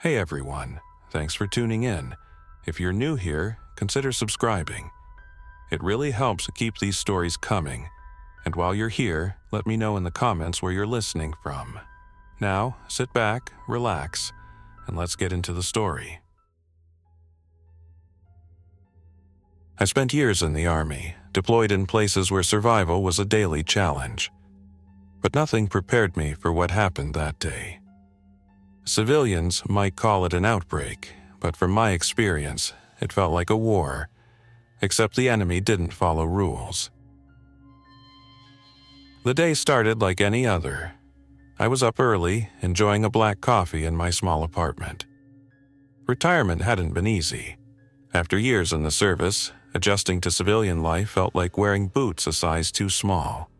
Hey everyone, thanks for tuning in. If you're new here, consider subscribing. It really helps keep these stories coming. And while you're here, let me know in the comments where you're listening from. Now, sit back, relax, and let's get into the story. I spent years in the Army, deployed in places where survival was a daily challenge. But nothing prepared me for what happened that day. Civilians might call it an outbreak, but from my experience, it felt like a war, except the enemy didn't follow rules. The day started like any other. I was up early, enjoying a black coffee in my small apartment. Retirement hadn't been easy. After years in the service, adjusting to civilian life felt like wearing boots a size too small,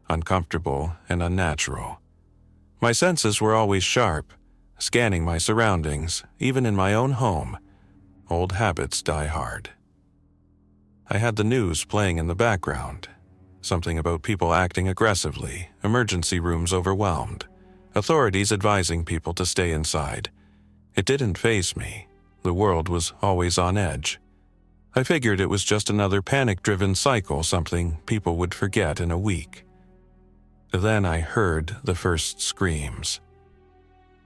uncomfortable and unnatural. My senses were always sharp, scanning my surroundings, even in my own home. Old habits die hard. I had the news playing in the background. Something about people acting aggressively, emergency rooms overwhelmed, authorities advising people to stay inside. It didn't faze me. The world was always on edge. I figured it was just another panic-driven cycle, something people would forget in a week. Then I heard the first screams.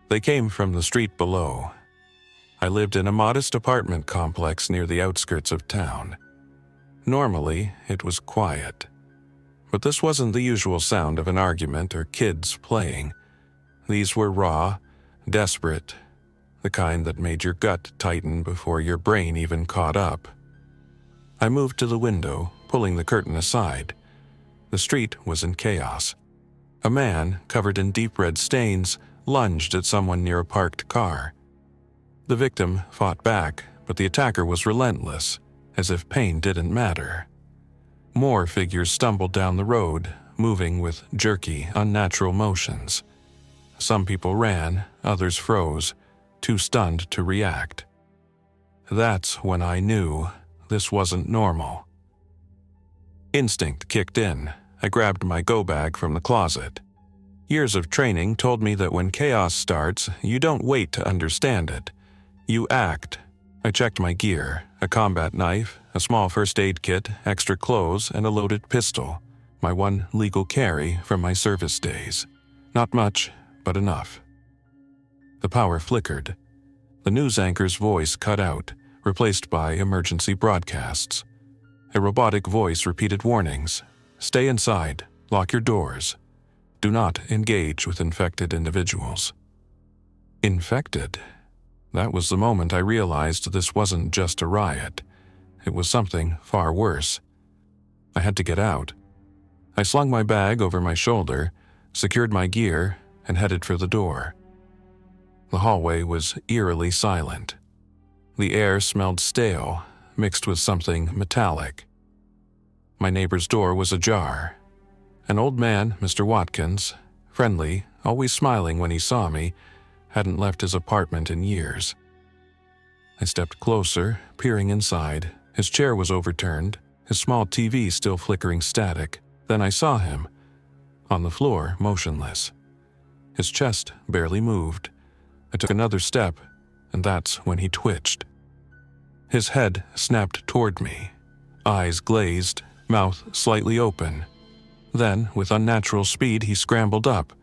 They came from the street below. I lived in a modest apartment complex near the outskirts of town. Normally, it was quiet. But this wasn't the usual sound of an argument or kids playing. These were raw, desperate, the kind that made your gut tighten before your brain even caught up. I moved to the window, pulling the curtain aside. The street was in chaos. A man, covered in deep red stains, lunged at someone near a parked car. The victim fought back, but the attacker was relentless, as if pain didn't matter. More figures stumbled down the road, moving with jerky, unnatural motions. Some people ran, others froze, too stunned to react. That's when I knew this wasn't normal. Instinct kicked in. I grabbed my go-bag from the closet. Years of training told me that when chaos starts, you don't wait to understand it. You act. I checked my gear, a combat knife, a small first aid kit, extra clothes, and a loaded pistol, my one legal carry from my service days. Not much, but enough. The power flickered. The news anchor's voice cut out, replaced by emergency broadcasts. A robotic voice repeated warnings. Stay inside. Lock your doors. Do not engage with infected individuals. Infected? That was the moment I realized this wasn't just a riot. It was something far worse. I had to get out. I slung my bag over my shoulder, secured my gear, and headed for the door. The hallway was eerily silent. The air smelled stale, mixed with something metallic. My neighbor's door was ajar. An old man, Mr. Watkins, friendly, always smiling when he saw me, hadn't left his apartment in years. I stepped closer, peering inside. His chair was overturned, his small TV still flickering static. Then I saw him, on the floor, motionless. His chest barely moved. I took another step, and that's when he twitched. His head snapped toward me, eyes glazed, mouth slightly open. Then, with unnatural speed, he scrambled up,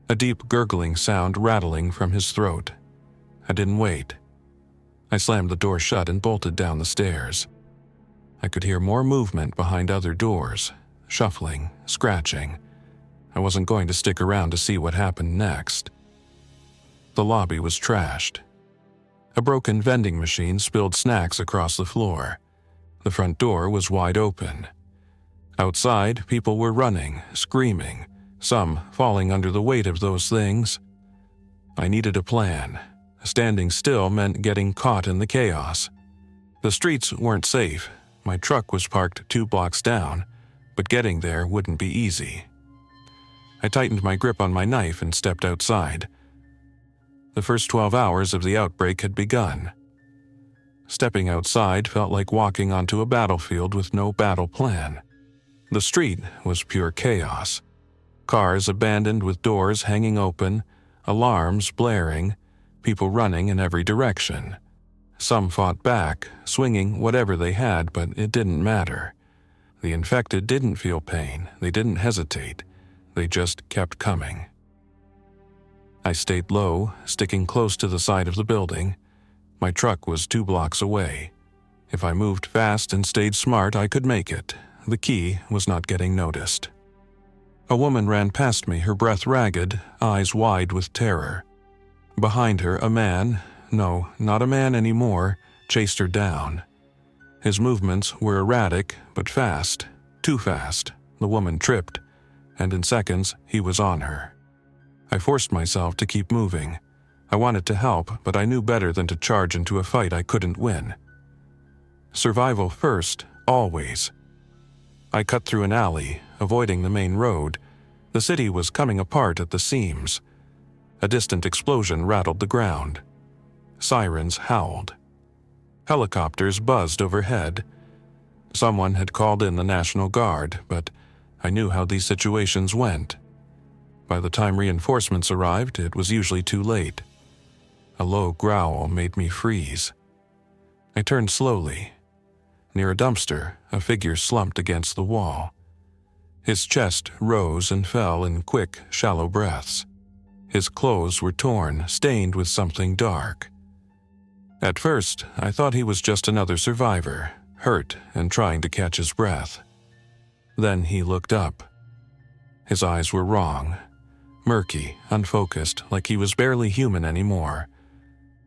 a deep gurgling sound rattling from his throat. I didn't wait. I slammed the door shut and bolted down the stairs. I could hear more movement behind other doors, shuffling, scratching. I wasn't going to stick around to see what happened next. The lobby was trashed. A broken vending machine spilled snacks across the floor. The front door was wide open. Outside, people were running, screaming, some falling under the weight of those things. I needed a plan. Standing still meant getting caught in the chaos. The streets weren't safe. My truck was parked 2 blocks down, but getting there wouldn't be easy. I tightened my grip on my knife and stepped outside. The first 12 hours of the outbreak had begun. Stepping outside felt like walking onto a battlefield with no battle plan. The street was pure chaos. Cars abandoned with doors hanging open, alarms blaring, people running in every direction. Some fought back, swinging whatever they had, but it didn't matter. The infected didn't feel pain, they didn't hesitate, they just kept coming. I stayed low, sticking close to the side of the building. My truck was 2 blocks away. If I moved fast and stayed smart, I could make it. The key was not getting noticed. A woman ran past me, her breath ragged, eyes wide with terror. Behind her, a man, no, not a man anymore, chased her down. His movements were erratic, but fast, too fast. The woman tripped, and in seconds, he was on her. I forced myself to keep moving. I wanted to help, but I knew better than to charge into a fight I couldn't win. Survival first, always. I cut through an alley, avoiding the main road. The city was coming apart at the seams. A distant explosion rattled the ground. Sirens howled. Helicopters buzzed overhead. Someone had called in the National Guard, but I knew how these situations went. By the time reinforcements arrived, it was usually too late. A low growl made me freeze. I turned slowly. Near a dumpster, a figure slumped against the wall. His chest rose and fell in quick, shallow breaths. His clothes were torn, stained with something dark. At first, I thought he was just another survivor, hurt and trying to catch his breath. Then he looked up. His eyes were wrong, murky, unfocused, like he was barely human anymore.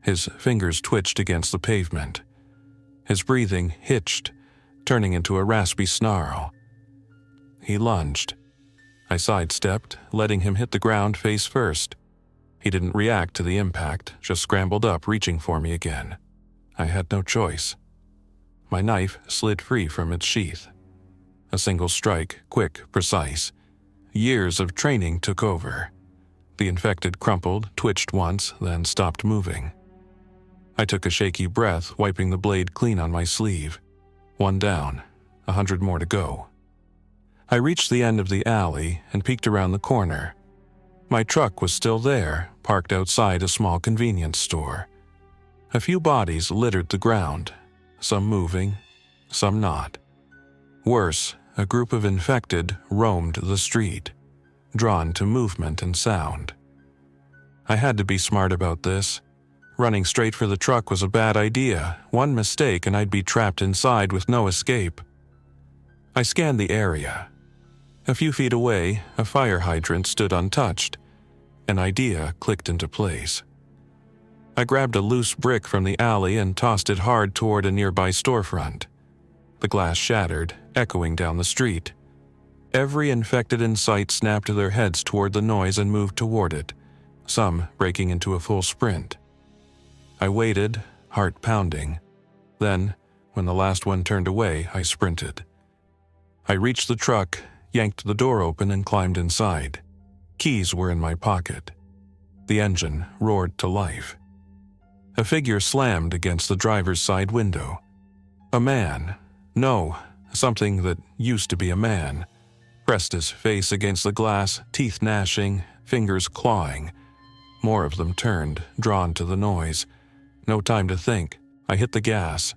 His fingers twitched against the pavement. His breathing hitched, turning into a raspy snarl. He lunged. I sidestepped, letting him hit the ground face first. He didn't react to the impact, just scrambled up, reaching for me again. I had no choice. My knife slid free from its sheath. A single strike, quick, precise. Years of training took over. The infected crumpled, twitched once, then stopped moving. I took a shaky breath, wiping the blade clean on my sleeve. 1 down, 100 more to go. I reached the end of the alley and peeked around the corner. My truck was still there, parked outside a small convenience store. A few bodies littered the ground, some moving, some not. Worse, a group of infected roamed the street, drawn to movement and sound. I had to be smart about this. Running straight for the truck was a bad idea. One mistake and I'd be trapped inside with no escape. I scanned the area. A few feet away, a fire hydrant stood untouched. An idea clicked into place. I grabbed a loose brick from the alley and tossed it hard toward a nearby storefront. The glass shattered, echoing down the street. Every infected in sight snapped their heads toward the noise and moved toward it, some breaking into a full sprint. I waited, heart pounding. Then, when the last one turned away, I sprinted. I reached the truck, yanked the door open and climbed inside. Keys were in my pocket. The engine roared to life. A figure slammed against the driver's side window. A man, no, something that used to be a man, pressed his face against the glass, teeth gnashing, fingers clawing. More of them turned, drawn to the noise. No time to think. I hit the gas.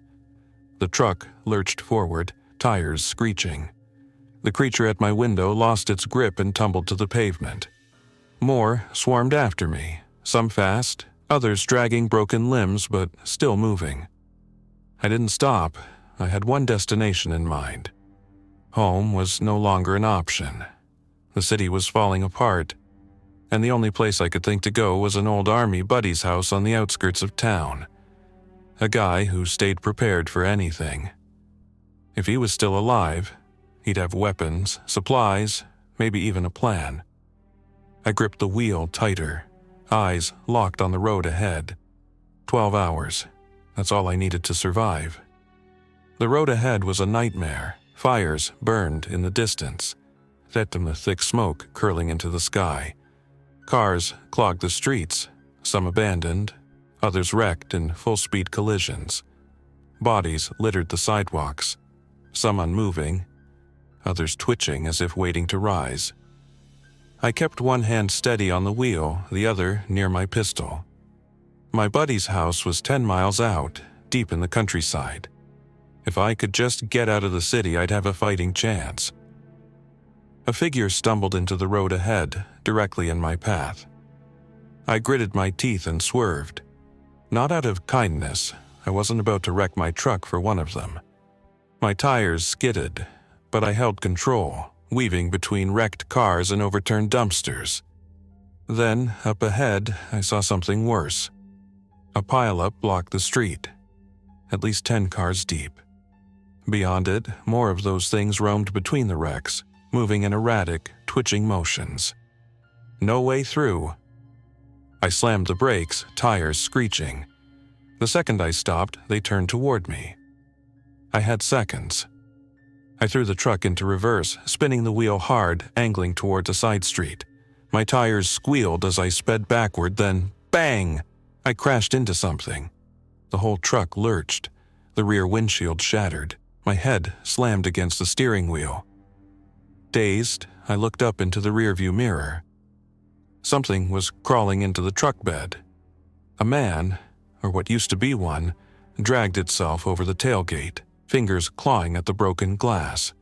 The truck lurched forward, tires screeching. The creature at my window lost its grip and tumbled to the pavement. More swarmed after me, some fast, others dragging broken limbs but still moving. I didn't stop. I had one destination in mind. Home was no longer an option. The city was falling apart, and the only place I could think to go was an old army buddy's house on the outskirts of town. A guy who stayed prepared for anything. If he was still alive, he'd have weapons, supplies, maybe even a plan. I gripped the wheel tighter, eyes locked on the road ahead. 12 hours. That's all I needed to survive. The road ahead was a nightmare. Fires burned in the distance, set in the thick smoke curling into the sky. Cars clogged the streets, some abandoned, others wrecked in full-speed collisions. Bodies littered the sidewalks, some unmoving, others twitching as if waiting to rise. I kept one hand steady on the wheel, the other near my pistol. My buddy's house was 10 miles out, deep in the countryside. If I could just get out of the city, I'd have a fighting chance. A figure stumbled into the road ahead, directly in my path. I gritted my teeth and swerved. Not out of kindness. I wasn't about to wreck my truck for one of them. My tires skidded, but I held control, weaving between wrecked cars and overturned dumpsters. Then, up ahead, I saw something worse. A pileup blocked the street, at least 10 cars deep. Beyond it, more of those things roamed between the wrecks, moving in erratic, twitching motions. No way through. I slammed the brakes, tires screeching. The second I stopped, they turned toward me. I had seconds. I threw the truck into reverse, spinning the wheel hard, angling towards a side street. My tires squealed as I sped backward, then bang! I crashed into something. The whole truck lurched. The rear windshield shattered. My head slammed against the steering wheel. Dazed, I looked up into the rearview mirror. Something was crawling into the truck bed. A man, or what used to be one, dragged itself over the tailgate, fingers clawing at the broken glass.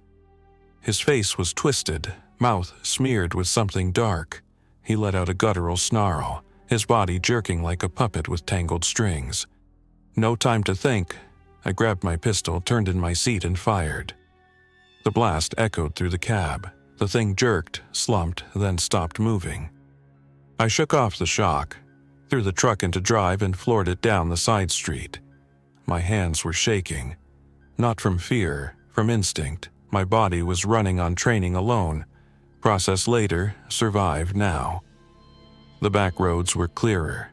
His face was twisted, mouth smeared with something dark. He let out a guttural snarl, his body jerking like a puppet with tangled strings. No time to think. I grabbed my pistol, turned in my seat, and fired. The blast echoed through the cab. The thing jerked, slumped, then stopped moving. I shook off the shock, threw the truck into drive, and floored it down the side street. My hands were shaking. Not from fear, from instinct. My body was running on training alone. Process later, survive now. The back roads were clearer.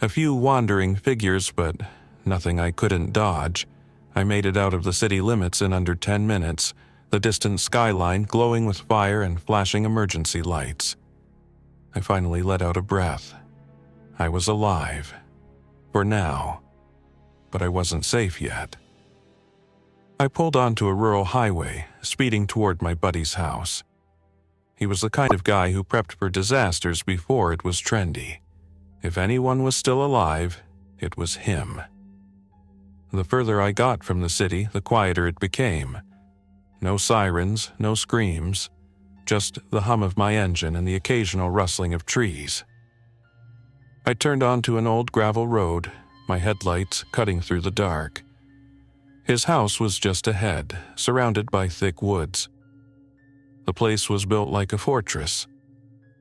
A few wandering figures, but nothing I couldn't dodge. I made it out of the city limits in under 10 minutes, the distant skyline glowing with fire and flashing emergency lights. I finally let out a breath. I was alive. For now. But I wasn't safe yet. I pulled onto a rural highway, speeding toward my buddy's house. He was the kind of guy who prepped for disasters before it was trendy. If anyone was still alive, it was him. The further I got from the city, the quieter it became. No sirens, no screams, just the hum of my engine and the occasional rustling of trees. I turned onto an old gravel road, my headlights cutting through the dark. His house was just ahead, surrounded by thick woods. The place was built like a fortress.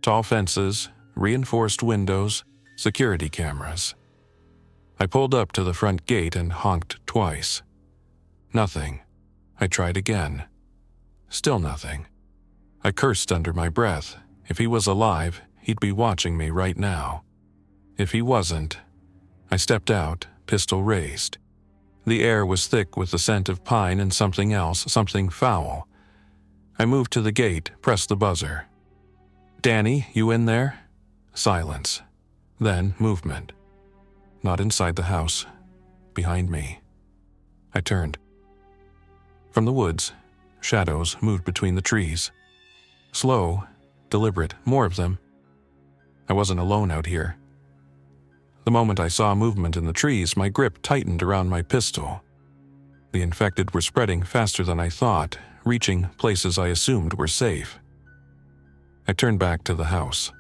Tall fences, reinforced windows, security cameras. I pulled up to the front gate and honked twice. Nothing. I tried again. Still nothing. I cursed under my breath. If he was alive, he'd be watching me right now. If he wasn't, I stepped out, pistol raised. The air was thick with the scent of pine and something else, something foul. I moved to the gate, pressed the buzzer. "Danny, you in there?" Silence. Then movement. Not inside the house. Behind me. I turned. From the woods, shadows moved between the trees. Slow, deliberate, more of them. I wasn't alone out here. The moment I saw movement in the trees, my grip tightened around my pistol. The infected were spreading faster than I thought, reaching places I assumed were safe. I turned back to the house.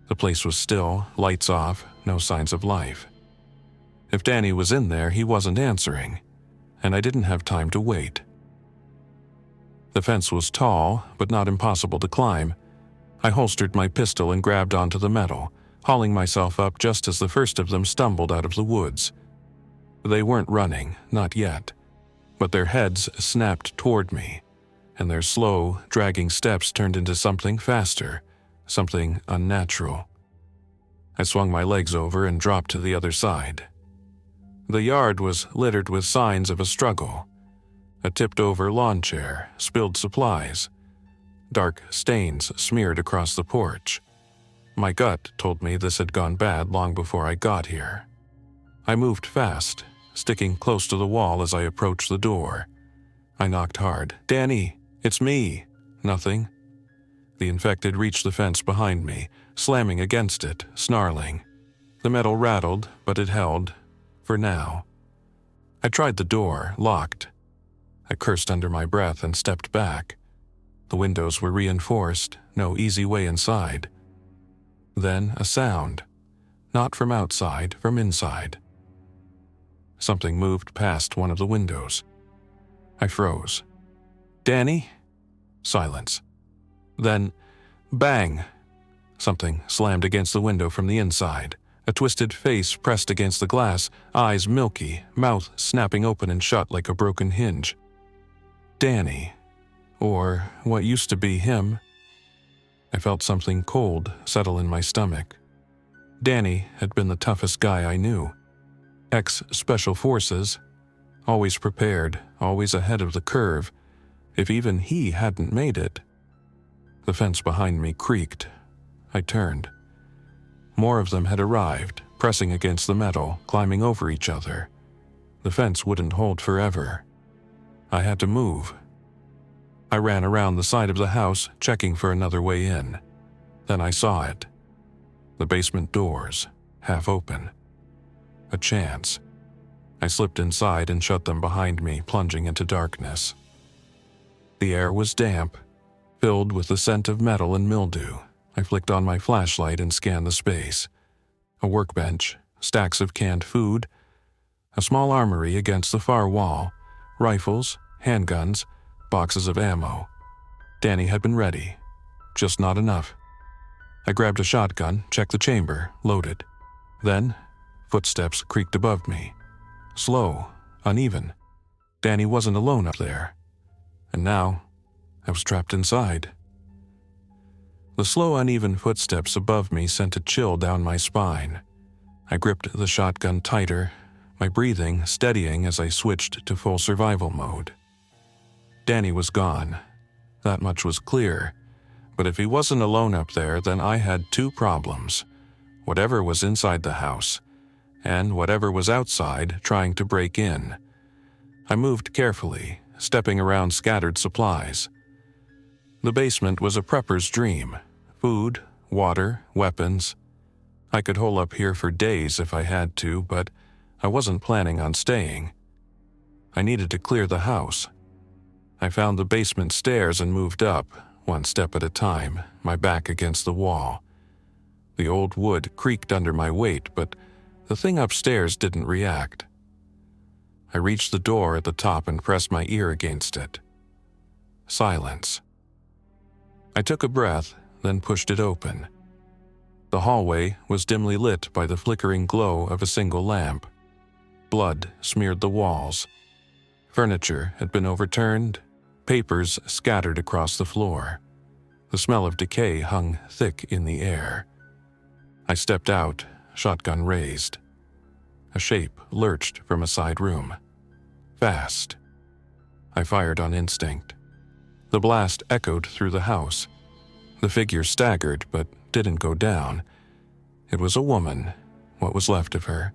The place was still, lights off, no signs of life. If Danny was in there, he wasn't answering, and I didn't have time to wait. The fence was tall, but not impossible to climb. I holstered my pistol and grabbed onto the metal, hauling myself up just as the first of them stumbled out of the woods. They weren't running, not yet, but their heads snapped toward me, and their slow, dragging steps turned into something faster, something unnatural. I swung my legs over and dropped to the other side. The yard was littered with signs of a struggle. A tipped-over lawn chair, spilled supplies. Dark stains smeared across the porch. My gut told me this had gone bad long before I got here. I moved fast, sticking close to the wall as I approached the door. I knocked hard. "Danny, it's me." Nothing. The infected reached the fence behind me, slamming against it, snarling. The metal rattled, but it held, for now. I tried the door, locked. I cursed under my breath and stepped back. The windows were reinforced, no easy way inside. Then a sound. Not from outside, from inside. Something moved past one of the windows. I froze. "Danny?" Silence. Then, bang! Something slammed against the window from the inside. A twisted face pressed against the glass, eyes milky, mouth snapping open and shut like a broken hinge. Danny. Or what used to be him. I felt something cold settle in my stomach. Danny had been the toughest guy I knew. Ex-Special Forces, always prepared, always ahead of the curve. If even he hadn't made it. The fence behind me creaked. I turned. More of them had arrived, pressing against the metal, climbing over each other. The fence wouldn't hold forever. I had to move. I ran around the side of the house, checking for another way in. Then I saw it. The basement doors, half open. A chance. I slipped inside and shut them behind me, plunging into darkness. The air was damp, filled with the scent of metal and mildew. I flicked on my flashlight and scanned the space. A workbench, stacks of canned food, a small armory against the far wall, rifles, handguns, boxes of ammo. Danny had been ready, just not enough. I grabbed a shotgun, checked the chamber, loaded. Then, footsteps creaked above me. Slow, uneven. Danny wasn't alone up there. And now, I was trapped inside. The slow, uneven footsteps above me sent a chill down my spine. I gripped the shotgun tighter, my breathing steadying as I switched to full survival mode. Danny was gone. That much was clear. But if he wasn't alone up there, then I had two problems. Whatever was inside the house, and whatever was outside trying to break in. I moved carefully, stepping around scattered supplies. The basement was a prepper's dream. Food, water, weapons. I could hole up here for days if I had to, but I wasn't planning on staying. I needed to clear the house. I found the basement stairs and moved up, one step at a time, my back against the wall. The old wood creaked under my weight, but the thing upstairs didn't react. I reached the door at the top and pressed my ear against it. Silence. I took a breath, then pushed it open. The hallway was dimly lit by the flickering glow of a single lamp. Blood smeared the walls. Furniture had been overturned, papers scattered across the floor. The smell of decay hung thick in the air. I stepped out, shotgun raised. A shape lurched from a side room. Fast. I fired on instinct. The blast echoed through the house. The figure staggered, but didn't go down. It was a woman, what was left of her.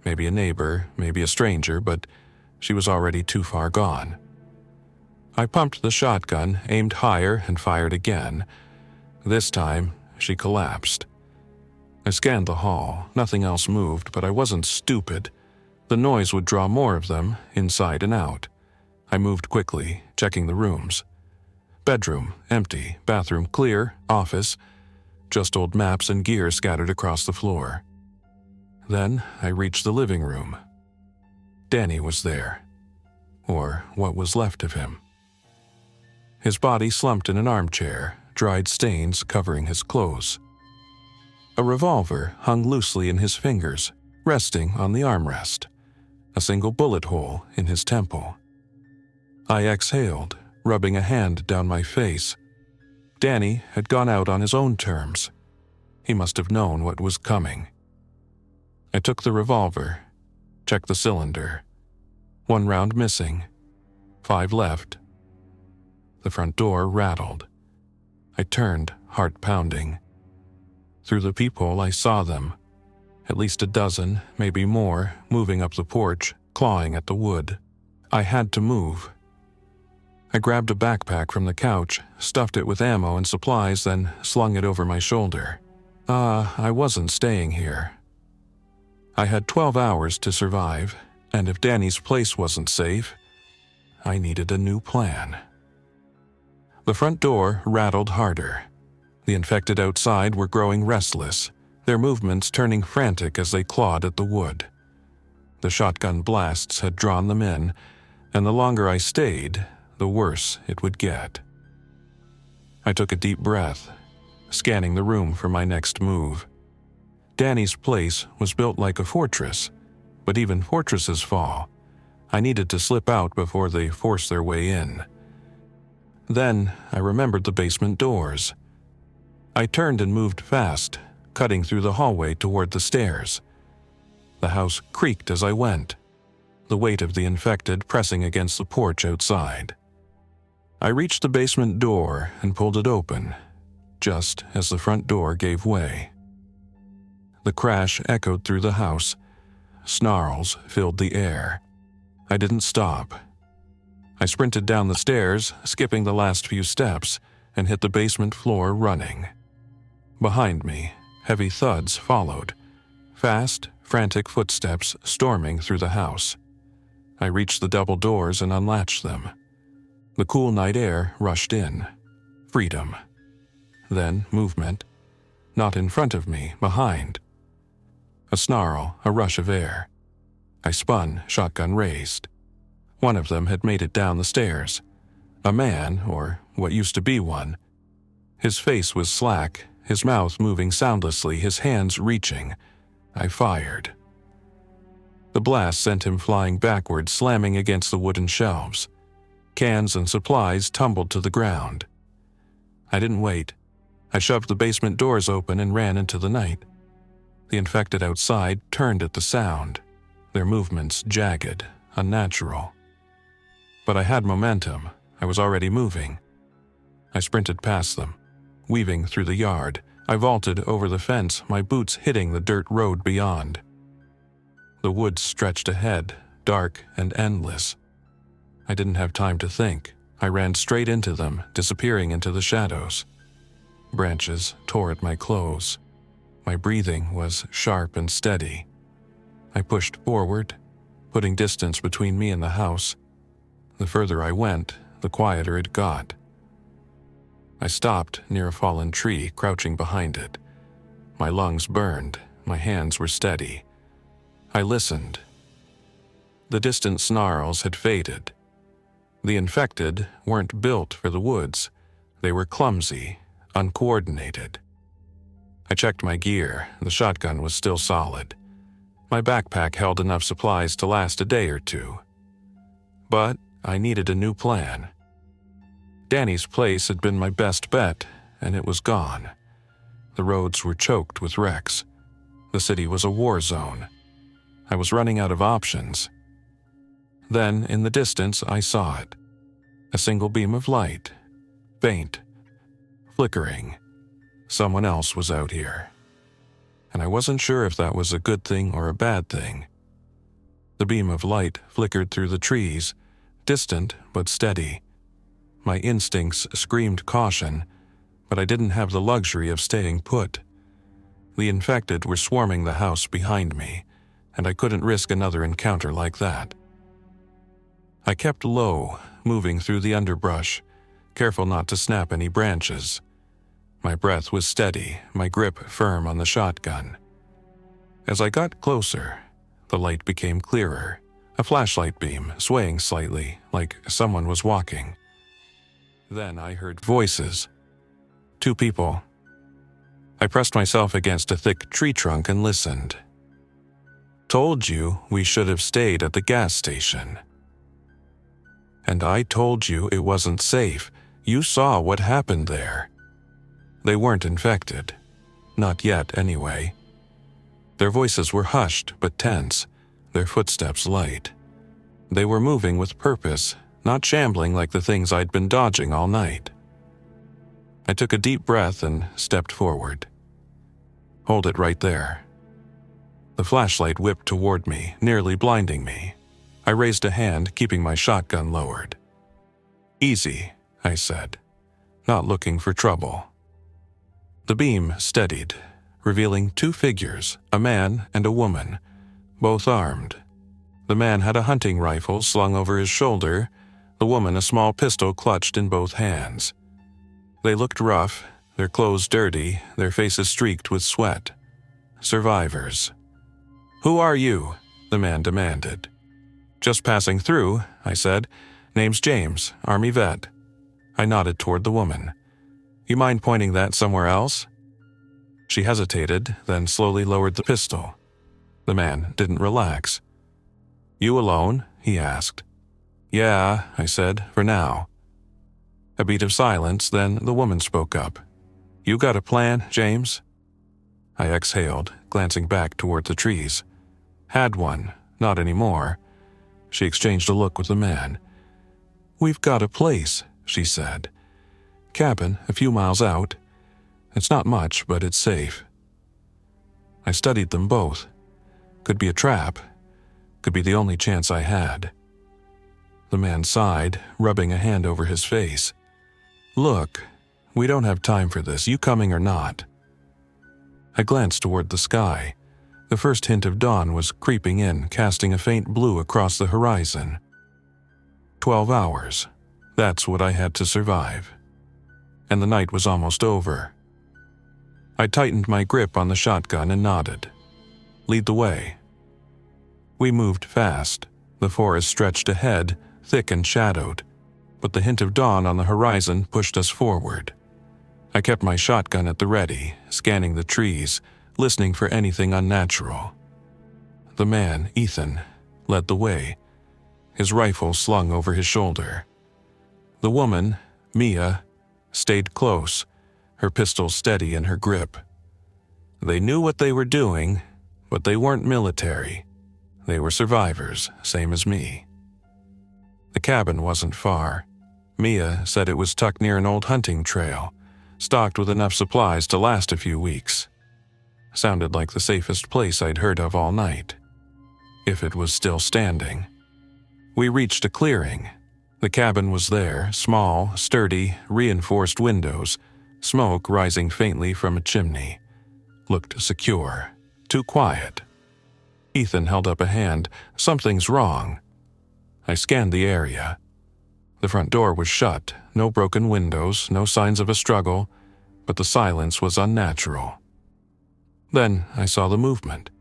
Maybe a neighbor, maybe a stranger, but she was already too far gone. I pumped the shotgun, aimed higher, and fired again. This time, she collapsed. I scanned the hall. Nothing else moved, but I wasn't stupid. The noise would draw more of them, inside and out. I moved quickly, checking the rooms. Bedroom, empty. Bathroom, clear. Office, just old maps and gear scattered across the floor. Then I reached the living room. Danny was there. Or what was left of him. His body slumped in an armchair, dried stains covering his clothes. A revolver hung loosely in his fingers, resting on the armrest. A single bullet hole in his temple. I exhaled, rubbing a hand down my face. Danny had gone out on his own terms. He must have known what was coming. I took the revolver, checked the cylinder. 1 round missing. 5 left. The front door rattled. I turned, heart pounding. Through the peephole I saw them. At least a dozen, maybe more, moving up the porch, clawing at the wood. I had to move. I grabbed a backpack from the couch, stuffed it with ammo and supplies, then slung it over my shoulder. I wasn't staying here. I had 12 hours to survive, and if Danny's place wasn't safe, I needed a new plan. The front door rattled harder. The infected outside were growing restless, their movements turning frantic as they clawed at the wood. The shotgun blasts had drawn them in, and the longer I stayed, the worse it would get. I took a deep breath, scanning the room for my next move. Danny's place was built like a fortress, but even fortresses fall. I needed to slip out before they forced their way in. Then I remembered the basement doors. I turned and moved fast, cutting through the hallway toward the stairs. The house creaked as I went, the weight of the infected pressing against the porch outside. I reached the basement door and pulled it open, just as the front door gave way. The crash echoed through the house. Snarls filled the air. I didn't stop. I sprinted down the stairs, skipping the last few steps, and hit the basement floor running. Behind me, heavy thuds followed, fast, frantic footsteps storming through the house. I reached the double doors and unlatched them. The cool night air rushed in. Freedom. Then movement. Not in front of me, behind. A snarl, a rush of air. I spun, shotgun raised. One of them had made it down the stairs. A man, or what used to be one. His face was slack, his mouth moving soundlessly, his hands reaching. I fired. The blast sent him flying backward, slamming against the wooden shelves. Cans and supplies tumbled to the ground. I didn't wait. I shoved the basement doors open and ran into the night. The infected outside turned at the sound, their movements jagged, unnatural. But I had momentum. I was already moving. I sprinted past them. Weaving through the yard, I vaulted over the fence, my boots hitting the dirt road beyond. The woods stretched ahead, dark and endless. I didn't have time to think. I ran straight into them, disappearing into the shadows. Branches tore at my clothes. My breathing was sharp and steady. I pushed forward, putting distance between me and the house. The further I went, the quieter it got. I stopped near a fallen tree, crouching behind it. My lungs burned, my hands were steady. I listened. The distant snarls had faded. The infected weren't built for the woods. They were clumsy, uncoordinated. I checked my gear. The shotgun was still solid. My backpack held enough supplies to last a day or two. But I needed a new plan. Danny's place had been my best bet, and it was gone. The roads were choked with wrecks. The city was a war zone. I was running out of options. Then, in the distance, I saw it. A single beam of light. Faint. Flickering. Someone else was out here. And I wasn't sure if that was a good thing or a bad thing. The beam of light flickered through the trees, distant but steady. My instincts screamed caution, but I didn't have the luxury of staying put. The infected were swarming the house behind me, and I couldn't risk another encounter like that. I kept low, moving through the underbrush, careful not to snap any branches. My breath was steady, my grip firm on the shotgun. As I got closer, the light became clearer, a flashlight beam swaying slightly, like someone was walking. Then I heard voices. 2 people. I pressed myself against a thick tree trunk and listened. Told you we should have stayed at the gas station. And I told you it wasn't safe. You saw what happened there. They weren't infected. Not yet, anyway. Their voices were hushed but tense, their footsteps light. They were moving with purpose, not shambling like the things I'd been dodging all night. I took a deep breath and stepped forward. Hold it right there. The flashlight whipped toward me, nearly blinding me. I raised a hand, keeping my shotgun lowered. Easy, I said, not looking for trouble. The beam steadied, revealing 2 figures, a man and a woman, both armed. The man had a hunting rifle slung over his shoulder, the woman a small pistol clutched in both hands. They looked rough, their clothes dirty, their faces streaked with sweat. Survivors. "Who are you?" the man demanded. "Just passing through," I said. "Name's James, Army vet." I nodded toward the woman. "You mind pointing that somewhere else?" She hesitated, then slowly lowered the pistol. The man didn't relax. "You alone?" he asked. "Yeah," I said, "for now." A beat of silence, then the woman spoke up. "You got a plan, James?" I exhaled, glancing back toward the trees. "Had one, not anymore." She exchanged a look with the man. "We've got a place," she said. "Cabin a few miles out. It's not much, but it's safe." I studied them both. Could be a trap. Could be the only chance I had. The man sighed, rubbing a hand over his face. "Look, we don't have time for this, you coming or not." I glanced toward the sky. The first hint of dawn was creeping in, casting a faint blue across the horizon. 12 hours. That's what I had to survive. And the night was almost over. I tightened my grip on the shotgun and nodded. "Lead the way." We moved fast. The forest stretched ahead, thick and shadowed, but the hint of dawn on the horizon pushed us forward. I kept my shotgun at the ready, scanning the trees, listening for anything unnatural. The man, Ethan, led the way, his rifle slung over his shoulder. The woman, Mia, stayed close, her pistol steady in her grip. They knew what they were doing, but they weren't military. They were survivors, same as me. The cabin wasn't far. Mia said it was tucked near an old hunting trail, stocked with enough supplies to last a few weeks. Sounded like the safest place I'd heard of all night. If it was still standing. We reached a clearing. The cabin was there, small, sturdy, reinforced windows, smoke rising faintly from a chimney. Looked secure, too quiet. Ethan held up a hand. "Something's wrong." I scanned the area. The front door was shut, no broken windows, no signs of a struggle, but the silence was unnatural. Then I saw the movement.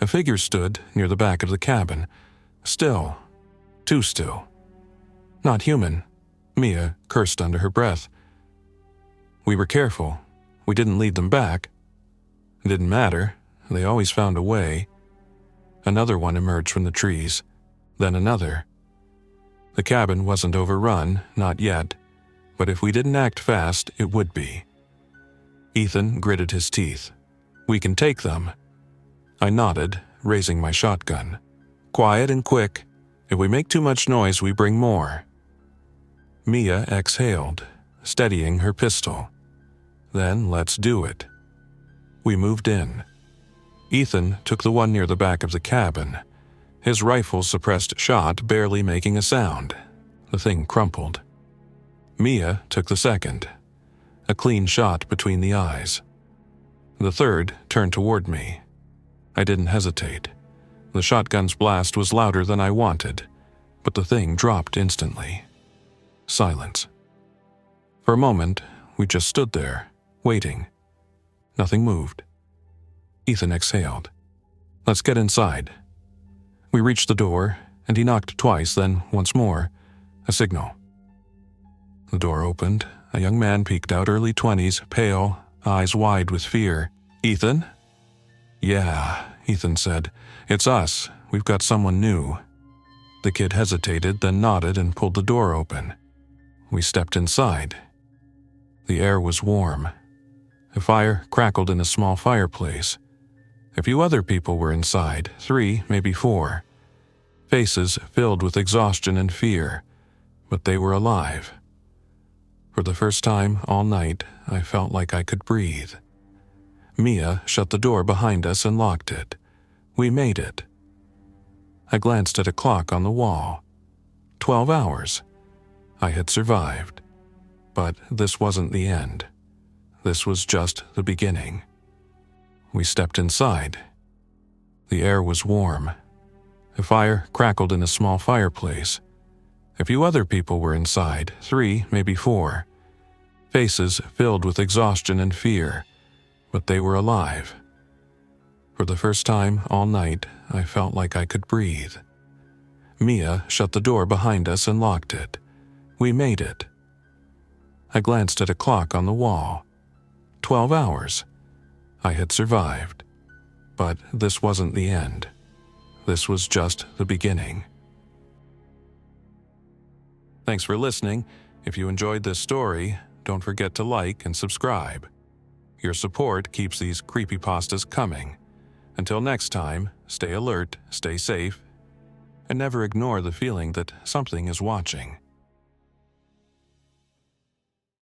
A figure stood near the back of the cabin, still, too still. "Not human," Mia cursed under her breath. We were careful. We didn't lead them back. It didn't matter. They always found a way. Another one emerged from the trees, then another. The cabin wasn't overrun, not yet, but if we didn't act fast, it would be. Ethan gritted his teeth. "We can take them." I nodded, raising my shotgun. "Quiet and quick. If we make too much noise, we bring more." Mia exhaled, steadying her pistol. "Then let's do it." We moved in. Ethan took the one near the back of the cabin. His rifle suppressed shot, barely making a sound. The thing crumpled. Mia took the second. A clean shot between the eyes. The third turned toward me. I didn't hesitate. The shotgun's blast was louder than I wanted, but the thing dropped instantly. Silence. For a moment, we just stood there, waiting. Nothing moved. Ethan exhaled. "Let's get inside." We reached the door, and he knocked twice, then once more. A signal. The door opened. A young man peeked out, early 20s, pale, eyes wide with fear. "Ethan?" "Yeah," Ethan said. "It's us. We've got someone new." The kid hesitated, then nodded and pulled the door open. We stepped inside. The air was warm. A fire crackled in a small fireplace. A few other people were inside, 3, maybe 4. Faces filled with exhaustion and fear, but they were alive. For the first time all night, I felt like I could breathe. Mia shut the door behind us and locked it. We made it. I glanced at a clock on the wall. 12 hours. I had survived. But this wasn't the end. This was just the beginning. We stepped inside. The air was warm. A fire crackled in a small fireplace. A few other people were inside, 3, maybe 4. Faces filled with exhaustion and fear, but they were alive. For the first time all night, I felt like I could breathe. Mia shut the door behind us and locked it. We made it. I glanced at a clock on the wall. 12 hours. I had survived. But this wasn't the end. This was just the beginning. Thanks for listening. If you enjoyed this story, don't forget to like and subscribe. Your support keeps these creepypastas coming. Until next time, stay alert, stay safe, and never ignore the feeling that something is watching.